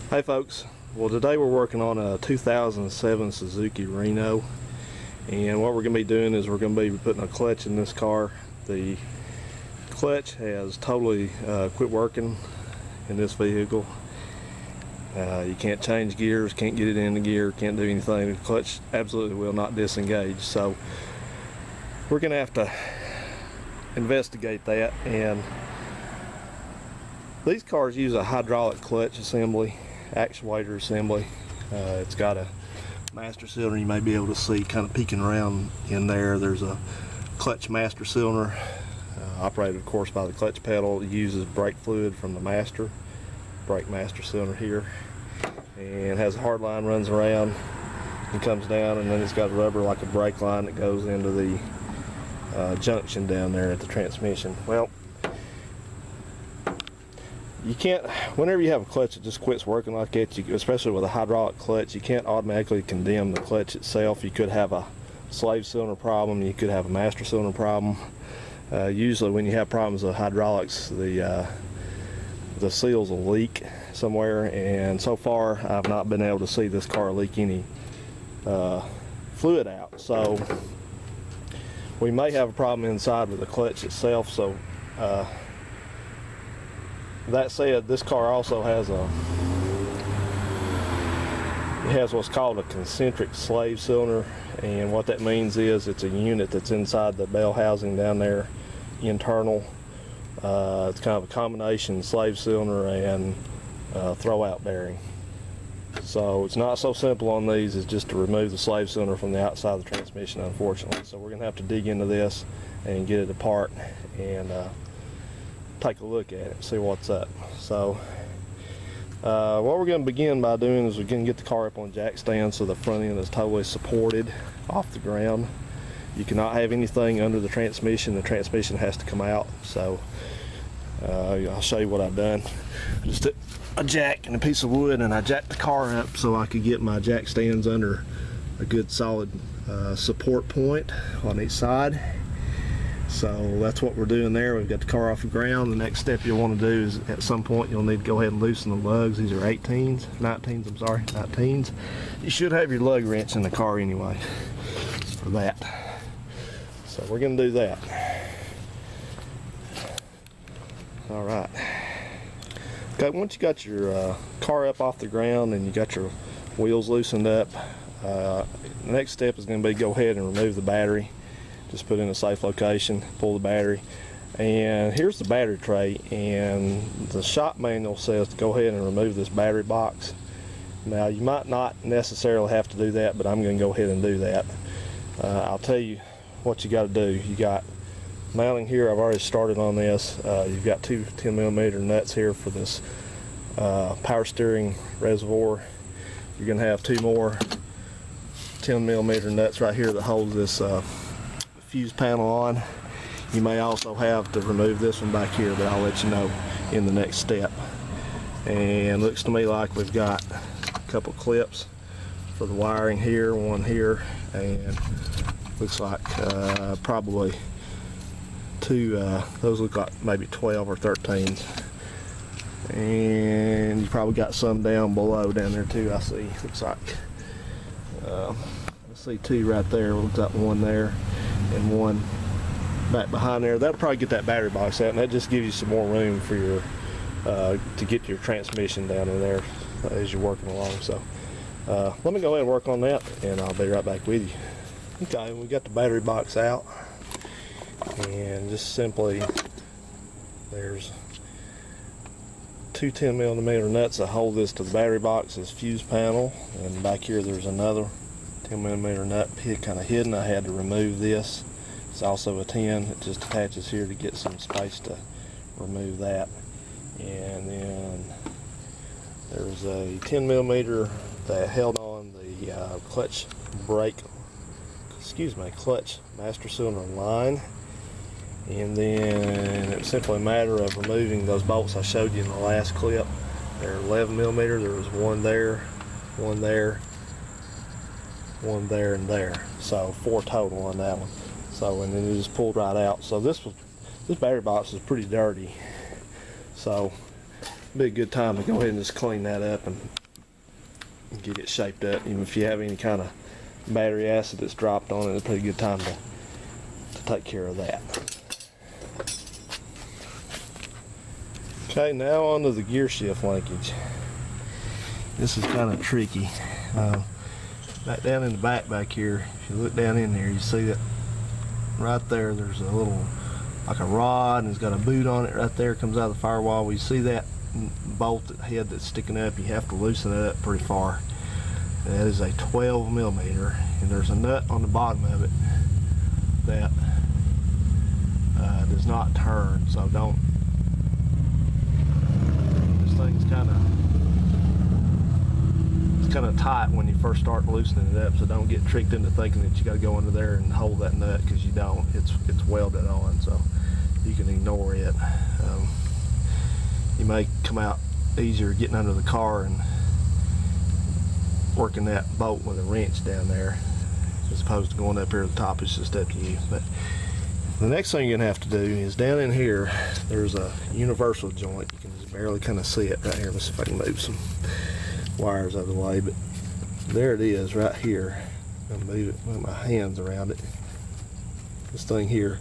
Hey folks, well today we're working on a 2007 Suzuki Reno, and what we're going to be doing is we're going to be putting a clutch in this car. The clutch has totally quit working in this vehicle. You can't change gears, can't get it into gear, can't do anything. The clutch absolutely will not disengage, so we're going to have to investigate that. And these cars use a hydraulic clutch assembly, actuator assembly. It's got a master cylinder. You may be able to see kind of peeking around in there. There's a clutch master cylinder, operated of course by the clutch pedal. It uses brake fluid from the brake master cylinder here, and has a hard line runs around and comes down, and then it's got a rubber like a brake line that goes into the junction down there at the transmission. Well, you can't, whenever you have a clutch that just quits working like that, especially with a hydraulic clutch, you can't automatically condemn the clutch itself. You could have a slave cylinder problem, you could have a master cylinder problem. Usually when you have problems with hydraulics, the seals will leak somewhere, and so far I've not been able to see this car leak any fluid out. So we may have a problem inside with the clutch itself. So that said, this car also has what's called a concentric slave cylinder, and what that means is it's a unit that's inside the bell housing down there, internal. It's kind of a combination slave cylinder and throwout bearing. So it's not so simple on these as just to remove the slave cylinder from the outside of the transmission, unfortunately. So we're going to have to dig into this and get it apart and take a look at it, see what's up. So what we're going to begin by doing is we're going to get the car up on jack stand so the front end is totally supported off the ground. You cannot have anything under the transmission. The transmission has to come out. So I'll show you what I've done. I just took a jack and a piece of wood and I jacked the car up so I could get my jack stands under a good solid support point on each side. So that's what we're doing there. We've got the car off the ground. The next step you'll want to do is at some point you'll need to go ahead and loosen the lugs. These are 19s. You should have your lug wrench in the car anyway for that. So we're going to do that. All right. Okay, once you got your car up off the ground and you got your wheels loosened up, the next step is going to be go ahead and remove the battery. Just put it in a safe location, pull the battery, and here's the battery tray, and the shop manual says to go ahead and remove this battery box. Now you might not necessarily have to do that, but I'm going to go ahead and do that. I'll tell you what you got to do. You got mounting here. I've already started on this. You've got two 10mm nuts here for this power steering reservoir. You're going to have two more 10mm nuts right here that hold this fuse panel on. You may also have to remove this one back here, but I'll let you know in the next step. And looks to me like we've got a couple clips for the wiring here, one here, and looks like probably two, those look like maybe 12 or 13s. And you probably got some down below down there too, I see. Looks like I see two right there. Looks like one there and one back behind there. That'll probably get that battery box out, and that just gives you some more room for your to get your transmission down in there as you're working along. So let me go ahead and work on that, and I'll be right back with you. Okay, we got the battery box out, and just simply there's two 10mm nuts that hold this to the battery box, this fuse panel, and back here there's another 10mm nut kind of hidden. I had to remove this. It's also a 10. It just attaches here to get some space to remove that. And then there's a 10mm that held on the clutch master cylinder line. And then it was simply a matter of removing those bolts I showed you in the last clip. They're 11mm. There was one there, one there, one there, and there. So 4 total on that one. So, and then it just pulled right out. So this battery box is pretty dirty. So be a good time to go ahead and just clean that up and get it shaped up. Even if you have any kind of battery acid that's dropped on it, it's a pretty good time to take care of that. Okay, now onto the gear shift linkage. This is kind of tricky. Back down in the back here, if you look down in there, you see that right there, there's a little, like a rod, and it's got a boot on it right there, comes out of the firewall. Well, you see that bolt head that's sticking up, you have to loosen it up pretty far. That is a 12 millimeter, and there's a nut on the bottom of it that does not turn, so don't. This thing's kind of tight when you first start loosening it up, so don't get tricked into thinking that you got to go under there and hold that nut, because you don't. It's welded on, so you can ignore it. You may come out easier getting under the car and working that bolt with a wrench down there, as opposed to going up here at the top. It's just up to you. But the next thing you're gonna have to do is down in here, there's a universal joint. You can just barely kind of see it right here. Let's see if I can move some wires out of the way, but there it is right here. I'm gonna move it with my hands around it. This thing here,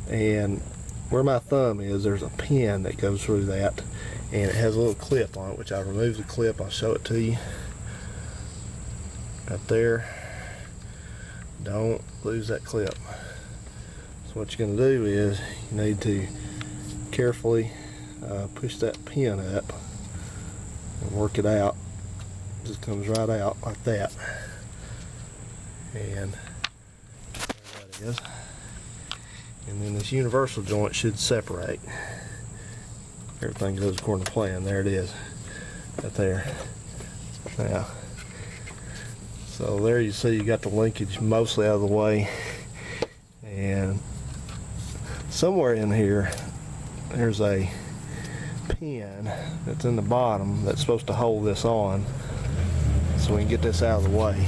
and where my thumb is, there's a pin that goes through that, and it has a little clip on it, which I removed the clip. I'll show it to you. Right there. Don't lose that clip. So what you're going to do is you need to carefully push that pin up and work it out. It just comes right out like that. And there that is. And then this universal joint should separate. Everything goes according to plan. There it is. Right there. Now, so there you see you got the linkage mostly out of the way, and somewhere in here there's a pin that's in the bottom that's supposed to hold this on, so we can get this out of the way.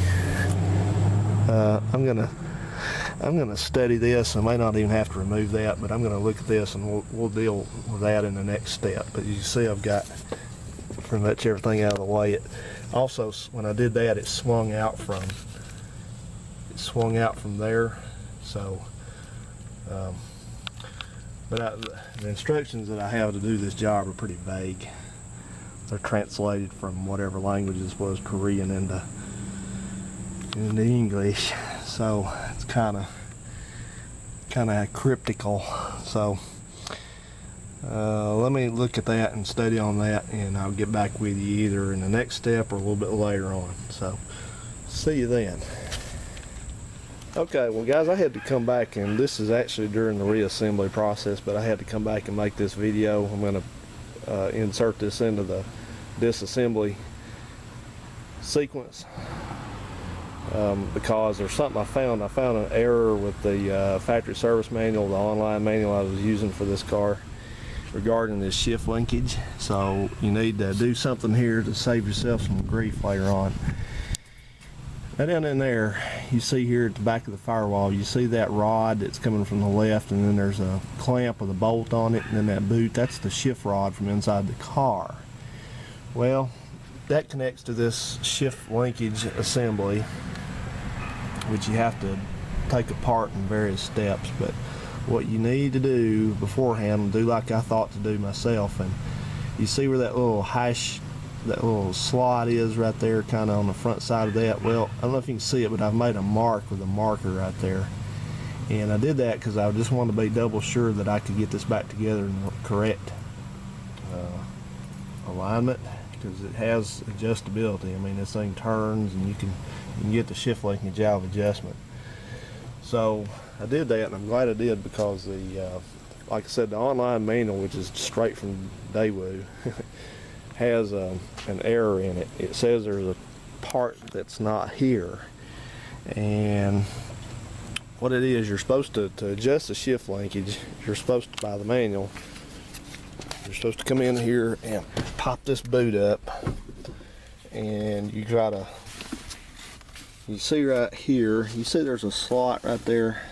I'm gonna study this. I may not even have to remove that, but I'm gonna look at this and we'll deal with that in the next step. But you see I've got pretty much everything out of the way. It also, when I did that, it swung out from there. So, but the instructions that I have to do this job are pretty vague. They're translated from whatever language this was, Korean into English. So it's kind of cryptical. So let me look at that and study on that, and I'll get back with you either in the next step or a little bit later on. So see you then. Okay, well guys, I had to come back, and this is actually during the reassembly process, but I had to come back and make this video. I'm going to insert this into the disassembly sequence because there's something I found. I found an error with the factory service manual, the online manual I was using for this car, regarding this shift linkage. So you need to do something here to save yourself some grief later on. Now down in there, you see here at the back of the firewall, you see that rod that's coming from the left, and then there's a clamp with a bolt on it, and then that boot, that's the shift rod from inside the car. Well, that connects to this shift linkage assembly, which you have to take apart in various steps. But what you need to do beforehand, do like I thought to do myself, and you see where that little that little slot is right there, kind of on the front side of that. Well, I don't know if you can see it, but I've made a mark with a marker right there, and I did that because I just wanted to be double sure that I could get this back together in the correct alignment, because it has adjustability. I mean, this thing turns, and you can get the shift linkage out of adjustment. So I did that, and I'm glad I did, because the like I said, the online manual, which is straight from Daewoo, has an error in it. It says there's a part that's not here, and what it is, you're supposed to adjust the shift linkage, you're supposed to, by the manual, you're supposed to come in here and pop this boot up, and you try to, you see right here, you see there's a slot right there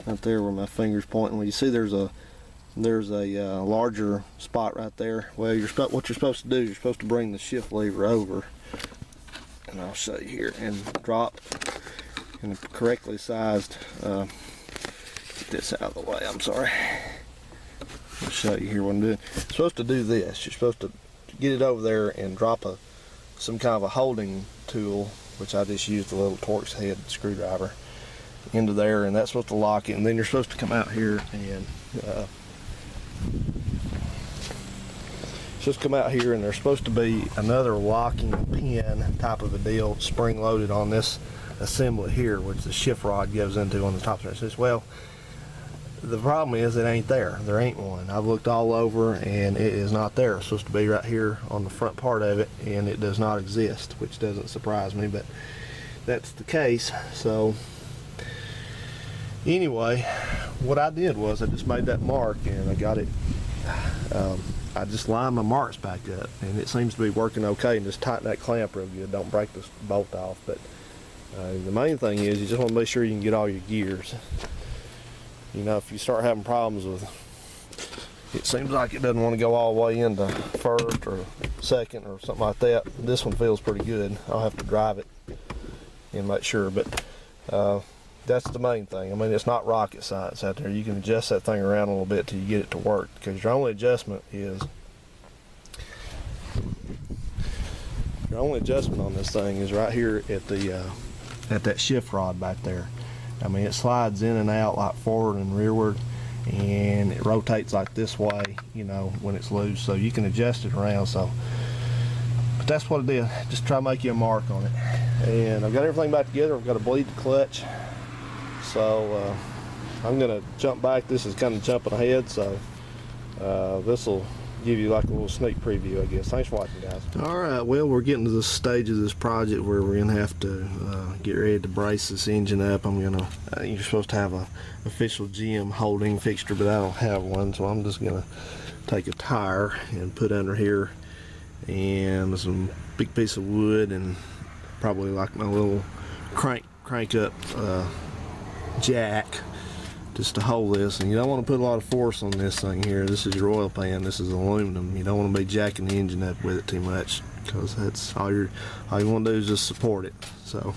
where my finger's pointing. Well, you see there's a there's a larger spot right there. Well, what you're supposed to do is you're supposed to bring the shift lever over, and I'll show you here, and drop in a correctly sized, get this out of the way, I'm sorry. I'll show you here what I'm doing. You're supposed to do this. You're supposed to get it over there and drop some kind of a holding tool, which I just used a little Torx head screwdriver, into there, and that's supposed to lock it. And then you're supposed to come out here and and there's supposed to be another locking pin type of a deal spring loaded on this assembly here, which the shift rod goes into on the top there. It says, well, the problem is it ain't there. There ain't one. I've looked all over and it is not there. It's supposed to be right here on the front part of it, and it does not exist, which doesn't surprise me, but that's the case. So anyway, what I did was I just made that mark, and I got it, I just lined my marks back up, and it seems to be working okay. And just tighten that clamp real good, don't break this bolt off. But the main thing is you just want to make sure you can get all your gears. You know, if you start having problems with, it seems like it doesn't want to go all the way into first or second or something like that. This one feels pretty good. I'll have to drive it and make sure, but that's the main thing. I mean, it's not rocket science out there. You can adjust that thing around a little bit till you get it to work, because your only adjustment on this thing is right here at the at that shift rod back there. I mean, it slides in and out like forward and rearward, and it rotates like this way, you know, when it's loose, so you can adjust it around. So, but that's what it is. Just try to make you a mark on it. And I've got everything back together. I've got to bleed the clutch, so I'm gonna jump back. This is kind of jumping ahead, so this will give you like a little sneak preview, I guess. Thanks for watching, guys. All right, well, we're getting to the stage of this project where we're gonna have to get ready to brace this engine up. You're supposed to have a official GM holding fixture, but I don't have one, so I'm just gonna take a tire and put under here, and some big piece of wood, and probably like my little crank up jack, just to hold this. And you don't want to put a lot of force on this thing here. This is your oil pan. This is aluminum. You don't want to be jacking the engine up with it too much, because that's all you want to do is just support it. So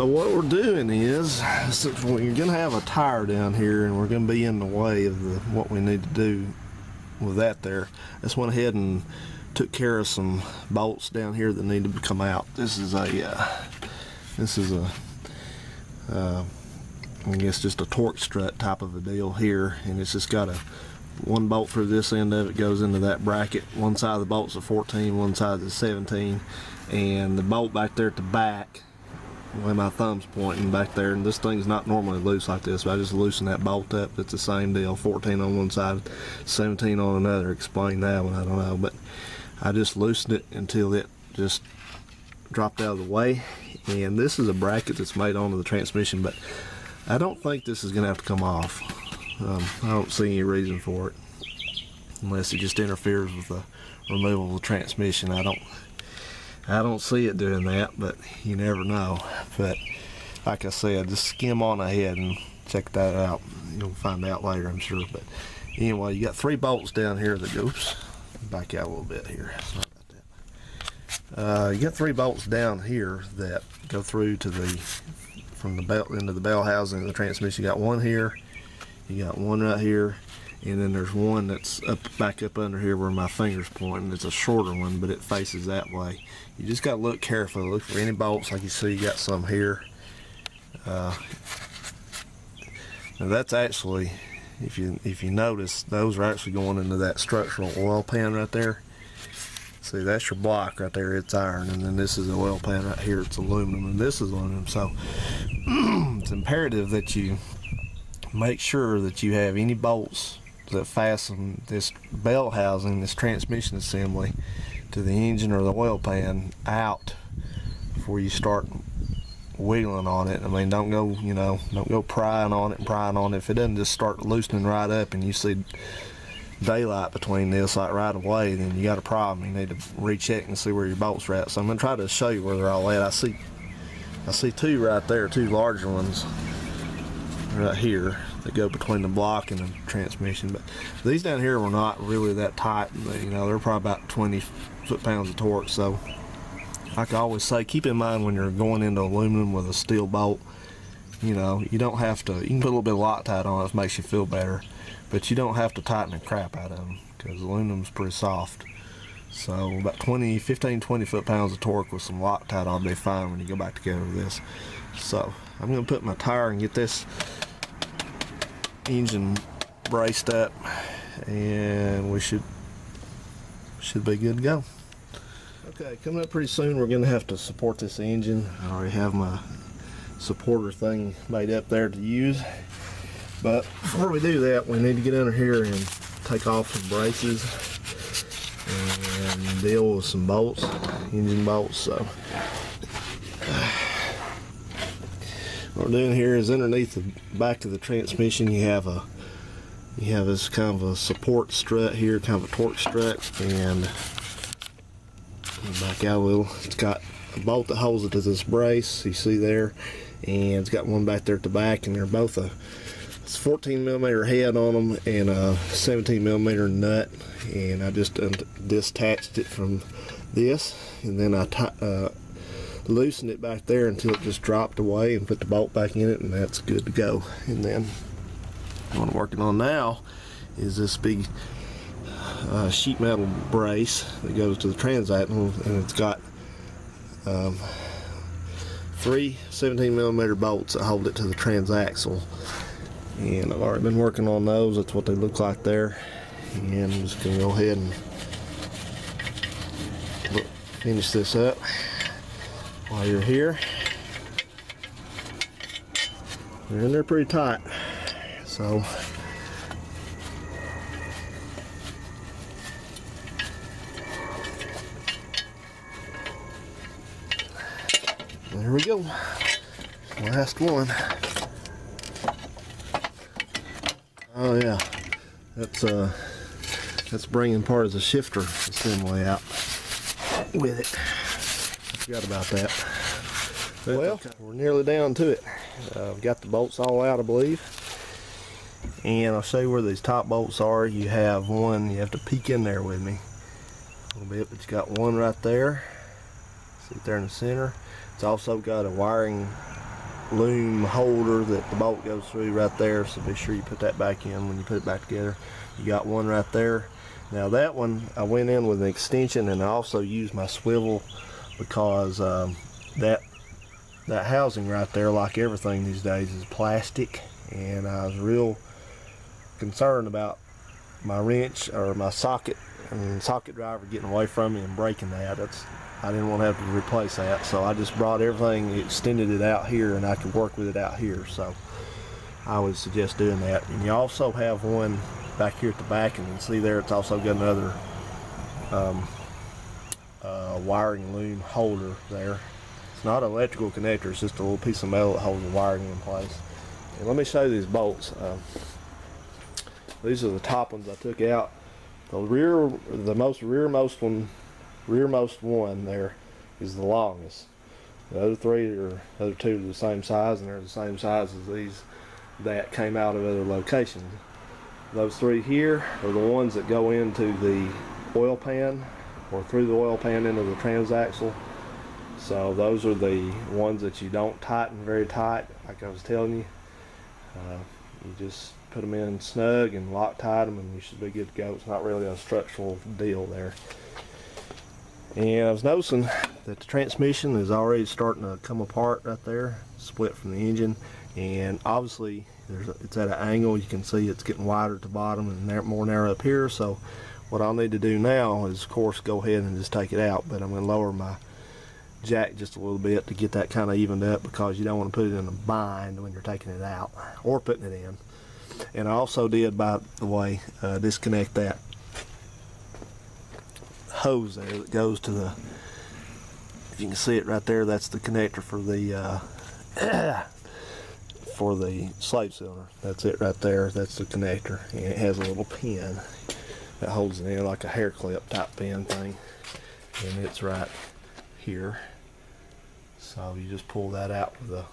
what we're doing is, you're gonna have a tire down here, and we're gonna be in the way of what we need to do with that there. I just went ahead and took care of some bolts down here that need to come out. This is a I guess just a Torx strut type of a deal here, and it's just got one bolt through this end of it, goes into that bracket. One side of the bolt's a 14, one side is a 17, and the bolt back there at the back, where my thumb's pointing back there, and this thing's not normally loose like this, but I just loosened that bolt up. It's the same deal, 14 on one side, 17 on another. Explain that one, I don't know, but I just loosened it until it just dropped out of the way. And this is a bracket that's made onto the transmission, but I don't think this is going to have to come off. I don't see any reason for it, unless it just interferes with the removal of the transmission. I don't see it doing that, but you never know. But like I said, just skim on ahead and check that out. You'll find out later, I'm sure. But anyway, you got 3 bolts down here that go, oops, back out a little bit here. Sorry about that. You got 3 bolts down here that go through to from the belt into the bell housing of the transmission. You got one here, you got one right here, and then there's one that's back up under here where my finger's pointing. It's a shorter one, but it faces that way. You just got to look carefully. Look for any bolts. Like you see, you got some here. Now that's actually, if you notice, those are actually going into that structural oil pan right there. See, that's your block right there, it's iron, and then this is the oil pan right here, it's aluminum, and this is aluminum. So it's imperative that you make sure that you have any bolts that fasten this bell housing, this transmission assembly, to the engine or the oil pan out before you start wiggling on it. I mean, don't go prying on it. If it doesn't just start loosening right up and you see daylight between this like right away, then you got a problem. You need to recheck and see where your bolts are at. So I'm gonna try to show you where they're all at. I see 2 right there, 2 larger ones right here. that go between the block and the transmission. But these down here were not really that tight. You know, they're probably about 20 foot-pounds of torque. So like I always say, keep in mind when you're going into aluminum with a steel bolt, you know, you don't have to, you can put a little bit of Loctite on it if it makes you feel better, but you don't have to tighten the crap out of them because aluminum's pretty soft. So about 15, 20 foot-pounds of torque with some Loctite ought to be fine when you go back together with this. So I'm going to put my tire and get this engine braced up, and we should be good to go. Okay, coming up pretty soon we're going to have to support this engine. I already have my supporter thing made up there to use, but before we do that we need to get under here and take off some braces and deal with some bolts, engine bolts. So what we're doing here is underneath the back of the transmission you have this kind of a support strut here, kind of a torque strut, and back out a little. It's got a bolt that holds it to this brace you see there, and it's got one back there at the back, and they're both it's 14 millimeter head on them and a 17 millimeter nut, and I just detached it from this, and then I loosened it back there until it just dropped away and put the bolt back in it, and that's good to go. And then what I'm working on now is this big sheet metal brace that goes to the transaxle, and it's got 3 17 millimeter bolts that hold it to the transaxle, and I've already been working on those. That's what they look like there, and I'm just gonna go ahead and finish this up while you're here. They're in there pretty tight, so there we go. Last one. Oh yeah, that's bringing part of the shifter assembly out with it. I forgot about that. Well, we're nearly down to it. I've got the bolts all out, I believe, and I'll show you where these top bolts are. You have one. You have to peek in there with me a little bit, but you got one right there. See it there in the center. It's also got a wiring loom holder that the bolt goes through right there, so be sure you put that back in when you put it back together. You got one right there. Now that one I went in with an extension, and I also used my swivel because that housing right there, like everything these days, is plastic, and I was real concerned about my wrench or my socket and socket driver getting away from me and breaking that. I didn't want to have to replace that, so I just brought everything, extended it out here, and I could work with it out here. So I would suggest doing that. And you also have one back here at the back, and you can see there it's also got another wiring loom holder there. It's not an electrical connector, it's just a little piece of metal that holds the wiring in place. And let me show you these bolts. These are the top ones I took out. The rearmost one there is the longest. The other two are the same size, and they're the same size as these that came out of other locations. Those three here are the ones that go into the oil pan, or through the oil pan into the transaxle. So those are the ones that you don't tighten very tight, like I was telling you. You just put them in snug and Loctite them, and you should be good to go. It's not really a structural deal there. And I was noticing that the transmission is already starting to come apart right there, split from the engine, and obviously it's at an angle. You can see it's getting wider at the bottom and more narrow up here. So what I'll need to do now is, of course, go ahead and just take it out, but I'm going to lower my jack just a little bit to get that kind of evened up, because you don't want to put it in a bind when you're taking it out or putting it in. And I also did, by the way, disconnect that hose there that goes to the, if you can see it right there, that's the connector for the slave cylinder. That's it right there. That's the connector, and it has a little pin that holds it in, like a hair clip type pin thing, and it's right here. So you just pull that out with a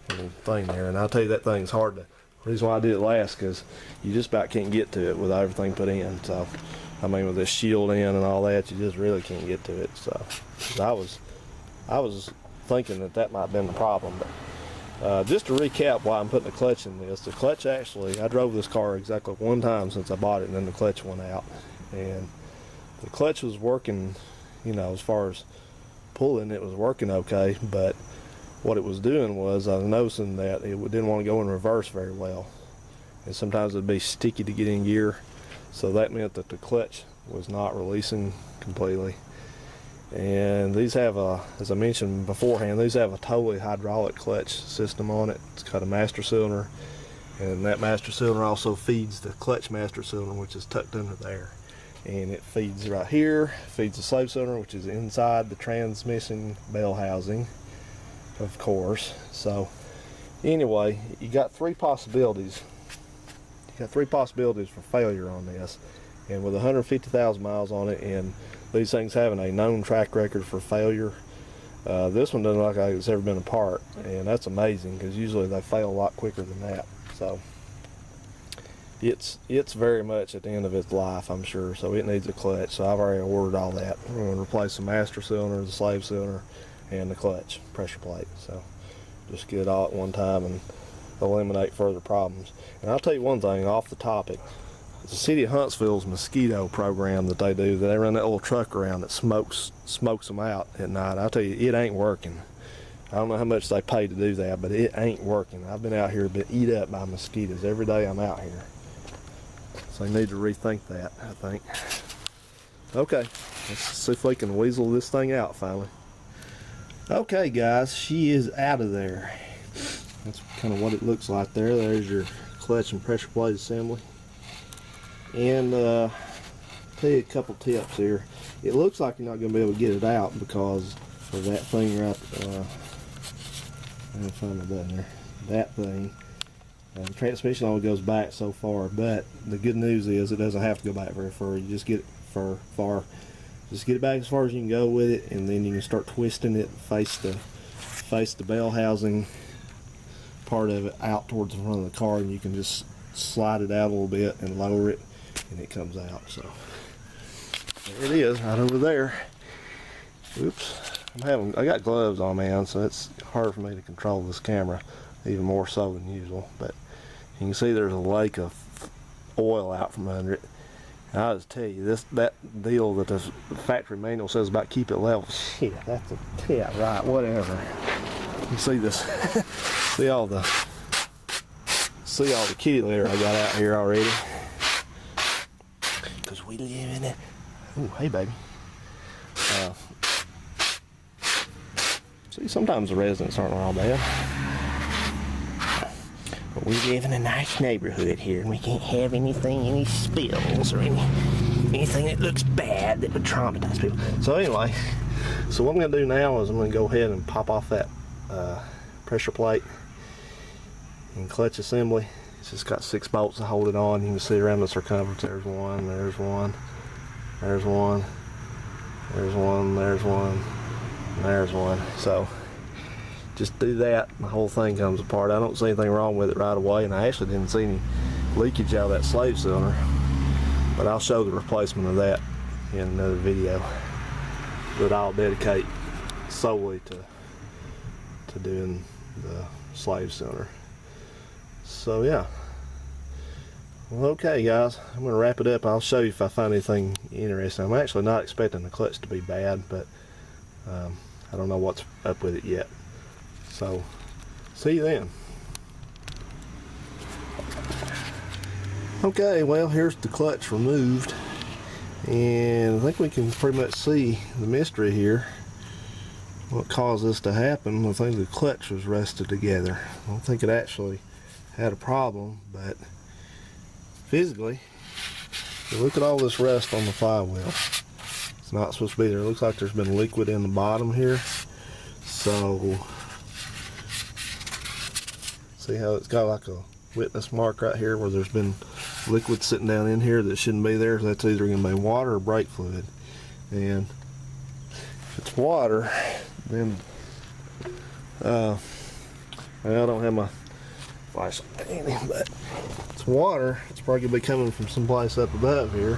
little thing there, and I'll tell you, that thing's hard to The reason why I did it last, because you just about can't get to it with everything put in. So, I mean, with this shield in and all that, you just really can't get to it. So, I was thinking that might have been the problem. But just to recap why I'm putting the clutch in this, the clutch actually, I drove this car exactly one time since I bought it, and then the clutch went out. And the clutch was working, you know, as far as pulling, it was working okay, but what it was doing was I was noticing that it didn't want to go in reverse very well, and sometimes it'd be sticky to get in gear, so that meant that the clutch was not releasing completely. And these have a, as I mentioned beforehand, these have a totally hydraulic clutch system on it. It's got a master cylinder, and that master cylinder also feeds the clutch master cylinder, which is tucked under there. And it feeds right here, feeds the slave cylinder, which is inside the transmission bell housing, of course. So anyway, you got three possibilities. You got three possibilities for failure on this. And with 150,000 miles on it, and these things having a known track record for failure, this one doesn't look like it's ever been apart, and that's amazing, because usually they fail a lot quicker than that. So it's very much at the end of its life, I'm sure, so it needs a clutch. So I've already ordered all that. We're going to replace the master cylinder, the slave cylinder, and the clutch pressure plate. So just get it all at one time and eliminate further problems. And I'll tell you one thing off the topic. The city of Huntsville's mosquito program that they do, they run that little truck around that smokes them out at night. I'll tell you, it ain't working. I don't know how much they pay to do that, but it ain't working. I've been out here been eat up by mosquitoes every day I'm out here. So they need to rethink that, I think. Okay, let's see if we can weasel this thing out finally. Okay guys, she is out of there. That's kind of what it looks like there. There's your clutch and pressure plate assembly. And tell you a couple tips here. It looks like you're not going to be able to get it out because of that thing right I'm going to find the button there. That thing. The transmission only goes back so far, but the good news is it doesn't have to go back very far. You just get it just get it back as far as you can go with it, and then you can start twisting it, face the bell housing part of it out towards the front of the car, and you can just slide it out a little bit and lower it, and it comes out. So there it is, right over there. Oops, I got gloves on, man, so it's hard for me to control this camera, even more so than usual. But you can see there's a lake of oil out from under it. And I'll just tell you, that deal that the factory manual says about keep it level, shit, that's a tip, right, whatever. You see this, see all the kitty litter I got out here already. Because we live in it. Ooh, hey baby. See, sometimes the residents aren't all bad. But we live in a nice neighborhood here, and we can't have any spills or anything that looks bad that would traumatize people. So anyway, so what I'm going to do now is I'm going to go ahead and pop off that pressure plate and clutch assembly. It's just got 6 bolts to hold it on. You can see around the circumference. There's one, there's one, there's one, there's one, there's one, and there's one. So just do that, the whole thing comes apart. I don't see anything wrong with it right away, and I actually didn't see any leakage out of that slave cylinder, but I'll show the replacement of that in another video that I'll dedicate solely to doing the slave cylinder. So yeah, well, okay guys, I'm going to wrap it up. I'll show you if I find anything interesting. I'm actually not expecting the clutch to be bad, but I don't know what's up with it yet. So, see you then. Okay, well, here's the clutch removed, and I think we can pretty much see the mystery here. What caused this to happen? I think the clutch was rusted together. I don't think it actually had a problem, but physically, you look at all this rust on the flywheel. It's not supposed to be there. It looks like there's been liquid in the bottom here. So, see how it's got like a witness mark right here where there's been liquid sitting down in here that shouldn't be there. So that's either going to be water or brake fluid. And if it's water, then I don't have my flashlight in it, but this water, it's probably gonna be coming from someplace up above here,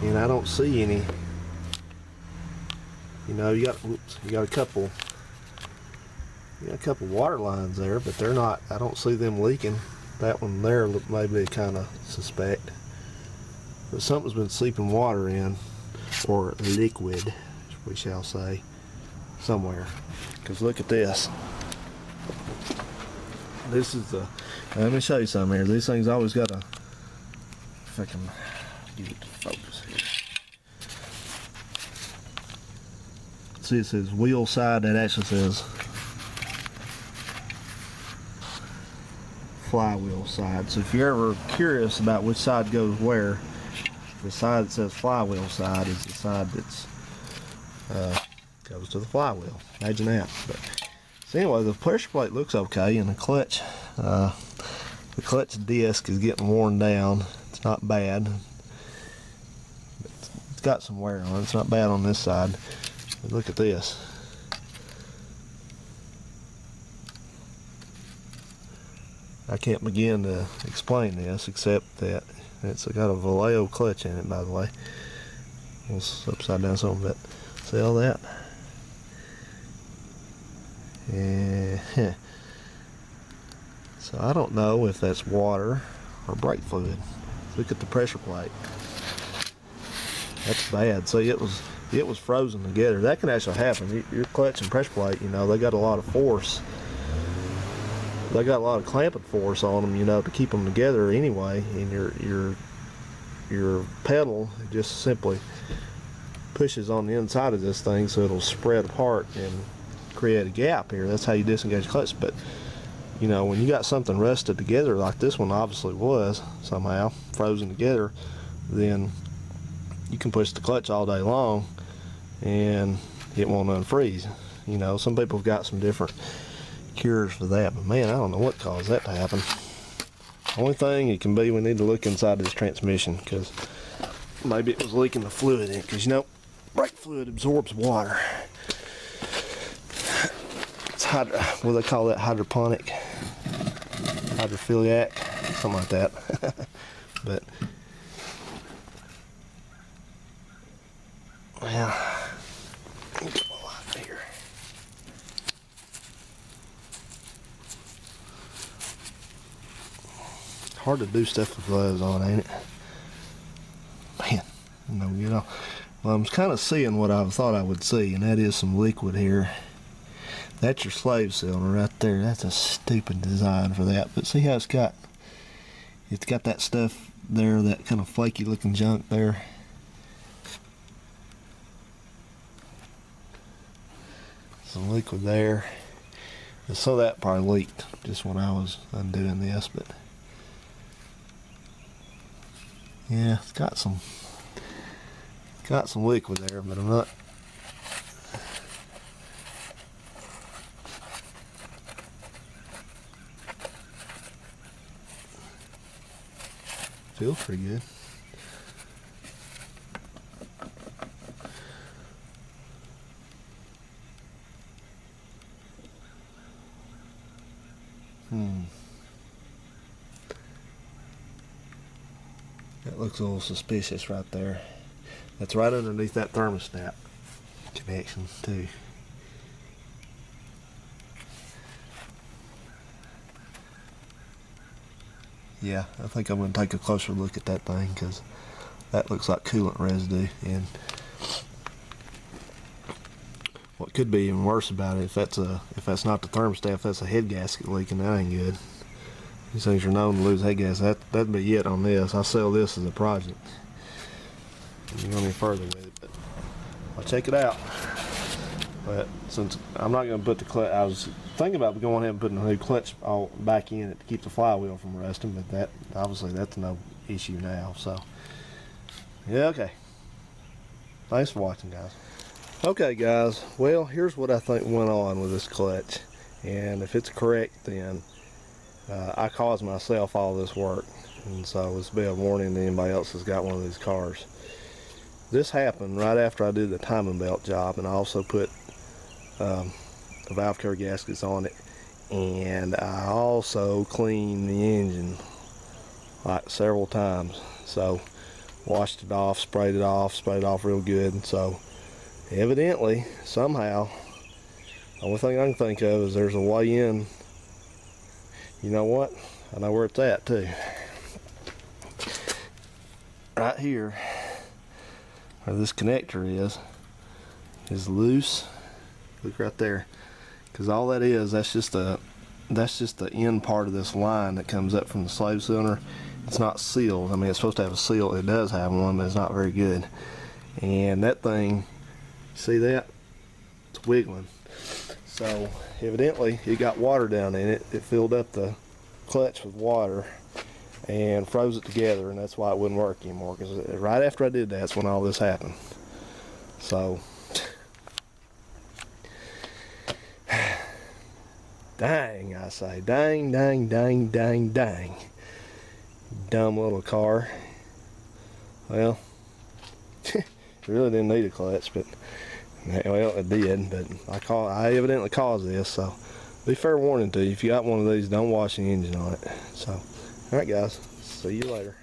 and I don't see any. You know, you got a couple water lines there, but they're not. I don't see them leaking. That one there maybe kind of suspect, but something's been seeping water in, or liquid, we shall say, somewhere. Because look at this. This is the. Let me show you something here. These things always got a. If I can get it to focus here. See, it says wheel side. That actually says flywheel side. So if you're ever curious about which side goes where, the side that says flywheel side is the side that's goes to the flywheel. Imagine that. But so anyway, the pressure plate looks okay, and the clutch disc is getting worn down. It's not bad. It's got some wear on it. It's not bad on this side. But look at this. I can't begin to explain this except that it's got a Vallejo clutch in it, by the way. It's upside down some bit. See all that? Yeah. So I don't know if that's water or brake fluid. Look at the pressure plate. That's bad. See, it was frozen together. That can actually happen. Your clutch and pressure plate, you know, they got a lot of force. They got a lot of clamping force on them, you know, to keep them together anyway. And your pedal just simply pushes on the inside of this thing, so it'll spread apart and create a gap here. That's how you disengage the clutch. But you know, when you got something rusted together like this one obviously was somehow frozen together, then you can push the clutch all day long and it won't unfreeze. You know, some people have got some different cures for that, but man, I don't know what caused that to happen. Only thing it can be, we need to look inside this transmission, because maybe it was leaking the fluid in it, because you know, brake fluid absorbs water. It's what do they call that? Hydroponic, hydrophiliac, something like that. But well, get my light here. Hard to do stuff with gloves on, ain't it? Man, no, you know. Well, I'm kind of seeing what I thought I would see, and that is some liquid here. That's your slave cylinder right there. That's a stupid design for that. But see how it's got that stuff there, that kind of flaky looking junk there. Some liquid there. And so that probably leaked just when I was undoing this, but yeah, it's got some liquid there, but I'm not. Feels pretty good. That looks a little suspicious right there. That's right underneath that thermostat connection too. Yeah, I think I'm going to take a closer look at that thing, because that looks like coolant residue. And what could be even worse about it, if that's not the thermostat, if that's a head gasket leaking, that ain't good. These things are known to lose head gas. That'd be it on this. I sell this as a project. I'm going any further with it, but I'll check it out. But since I'm not going to put the clutch, I was thinking about going ahead and putting a new clutch all back in it to keep the flywheel from rusting, but that obviously that's no issue now. So yeah, okay. Thanks for watching, guys. Okay, guys. Well, here's what I think went on with this clutch, and if it's correct, then I caused myself all this work, and so this will be a warning to anybody else that's got one of these cars. This happened right after I did the timing belt job, and I also put the valve cover gaskets on it, and I also cleaned the engine like several times. So washed it off, sprayed it off real good. So evidently, somehow, the only thing I can think of is there's a way in. You know what? I know where it's at too. Right here, where this connector is loose. Look right there, because all that is, that's just the end part of this line that comes up from the slave cylinder. It's not sealed. I mean, it's supposed to have a seal. It does have one, but it's not very good. And that thing, see that? It's wiggling. So evidently it got water down in it. It filled up the clutch with water and froze it together, and that's why it wouldn't work anymore, because right after I did that's when all this happened. So dang, I say, dang, dang, dang, dang, dang. Dumb little car. Well, it really didn't need a clutch, but well, it did. But I evidently caused this, so be fair warning to you. If you got one of these, don't wash the engine on it. So, all right, guys, see you later.